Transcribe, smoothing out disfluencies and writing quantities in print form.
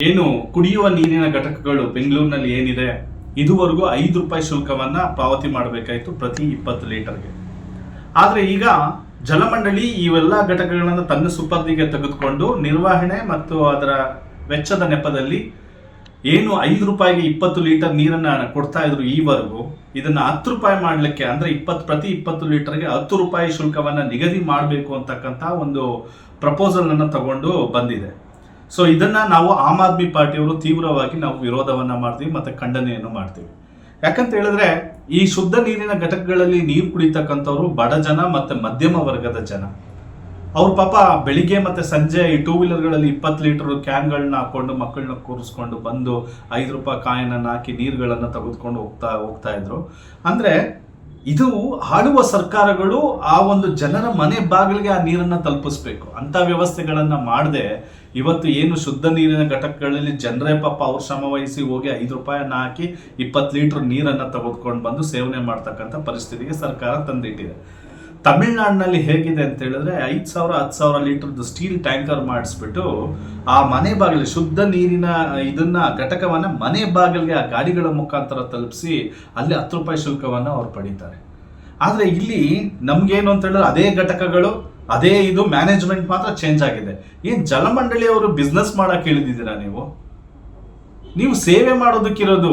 ಏನು ಕುಡಿಯುವ ನೀರಿನ ಘಟಕಗಳು ಬೆಂಗಳೂರಿನಲ್ಲಿ ಏನಿದೆ, ಇದುವರೆಗೂ ₹5 ಶುಲ್ಕವನ್ನ ಪಾವತಿ ಮಾಡಬೇಕಾಯಿತು ಪ್ರತಿ 20 ಲೀಟರ್ಗೆ. ಆದರೆ ಈಗ ಜಲಮಂಡಳಿ ಇವೆಲ್ಲ ಘಟಕಗಳನ್ನು ತನ್ನ ಸುಪರ್ದಿಗೆ ತೆಗೆದುಕೊಂಡು ನಿರ್ವಹಣೆ ಮತ್ತು ಅದರ ವೆಚ್ಚದ ನೆಪದಲ್ಲಿ ಏನು ₹5ಗೆ 20 ಲೀಟರ್ ನೀರನ್ನ ಕೊಡ್ತಾ ಇದ್ರು ಈವರೆಗೂ, ಇದನ್ನ ₹10 ಮಾಡಲಿಕ್ಕೆ ಅಂದ್ರೆ ಪ್ರತಿ 20 ಲೀಟರ್ಗೆ ₹10 ಶುಲ್ಕವನ್ನ ನಿಗದಿ ಮಾಡಬೇಕು ಅಂತಕ್ಕಂಥ ಒಂದು ಪ್ರಪೋಸಲ್ ಅನ್ನ ತಗೊಂಡು ಬಂದಿದೆ. ಸೊ ಇದನ್ನ ನಾವು ಆಮ್ ಆದ್ಮಿ ಪಾರ್ಟಿಯವರು ತೀವ್ರವಾಗಿ ನಾವು ವಿರೋಧವನ್ನ ಮಾಡ್ತೀವಿ ಮತ್ತೆ ಖಂಡನೆಯನ್ನು ಮಾಡ್ತೀವಿ. ಯಾಕಂತ ಹೇಳಿದ್ರೆ ಈ ಶುದ್ಧ ನೀರಿನ ಘಟಕಗಳಲ್ಲಿ ನೀರು ಕುಡಿತಕ್ಕಂಥವ್ರು ಬಡ ಜನ ಮತ್ತೆ ಮಧ್ಯಮ ವರ್ಗದ ಜನ. ಅವ್ರ ಪಾಪ ಬೆಳಿಗ್ಗೆ ಮತ್ತೆ ಸಂಜೆ ಈ 2 ವೀಲರ್ಗಳಲ್ಲಿ 20 ಲೀಟರ್ ಕ್ಯಾನ್ಗಳನ್ನ ಹಾಕೊಂಡು ಮಕ್ಕಳನ್ನ ಕೂರಿಸ್ಕೊಂಡು ಬಂದು ₹5 ಕಾಯಿನ್ ಅನ್ನು ಹಾಕಿ ನೀರುಗಳನ್ನ ತೆಗೆದುಕೊಂಡು ಹೋಗ್ತಾ ಇದ್ರು. ಅಂದ್ರೆ ಇದು ಆಳುವ ಸರ್ಕಾರಗಳು ಆ ಒಂದು ಜನರ ಮನೆ ಬಾಗಿಲಿಗೆ ಆ ನೀರನ್ನ ತಲುಪಿಸ್ಬೇಕು ಅಂತ ವ್ಯವಸ್ಥೆಗಳನ್ನ ಮಾಡದೆ ಇವತ್ತು ಏನು ಶುದ್ಧ ನೀರಿನ ಘಟಕಗಳಲ್ಲಿ ಜನರೇ ಪಾಪ ಅವ್ರ ಶ್ರಮ ವಹಿಸಿ ಹೋಗಿ ₹5 ಹಾಕಿ 20 ಲೀಟರ್ ನೀರನ್ನ ತೆಗೆದುಕೊಂಡು ಬಂದು ಸೇವನೆ ಮಾಡ್ತಕ್ಕಂಥ ಪರಿಸ್ಥಿತಿಗೆ ಸರ್ಕಾರ ತಂದಿಟ್ಟಿದೆ. ತಮಿಳುನಾಡಿನಲ್ಲಿ ಹೇಗಿದೆ ಅಂತ ಹೇಳಿದ್ರೆ 5,000-10,000 ಲೀಟರ್ದು ಸ್ಟೀಲ್ ಟ್ಯಾಂಕರ್ ಮಾಡಿಸ್ಬಿಟ್ಟು ಆ ಮನೆ ಬಾಗಿಲು ಶುದ್ಧ ನೀರಿನ ಇದನ್ನ ಘಟಕವನ್ನ ಮನೆ ಬಾಗಿಲಿಗೆ ಆ ಗಾಡಿಗಳ ಮುಖಾಂತರ ತಲುಪಿಸಿ ಅಲ್ಲಿ ₹10 ಶುಲ್ಕವನ್ನ ಅವ್ರು ಪಡೀತಾರೆ. ಆದ್ರೆ ಇಲ್ಲಿ ನಮ್ಗೇನು ಅಂತ ಹೇಳಿದ್ರೆ ಅದೇ ಘಟಕಗಳು ಅದೇ ಇದು ಮ್ಯಾನೇಜ್ಮೆಂಟ್ ಮಾತ್ರ ಚೇಂಜ್ ಆಗಿದೆ. ಏನ್ ಜಲಮಂಡಳಿ ಅವರು ಬಿಸ್ನೆಸ್ ಮಾಡಕ್ ಹೇಳಿದಿದ್ದೀರಾ? ನೀವು ಸೇವೆ ಮಾಡೋದಕ್ಕಿರೋದು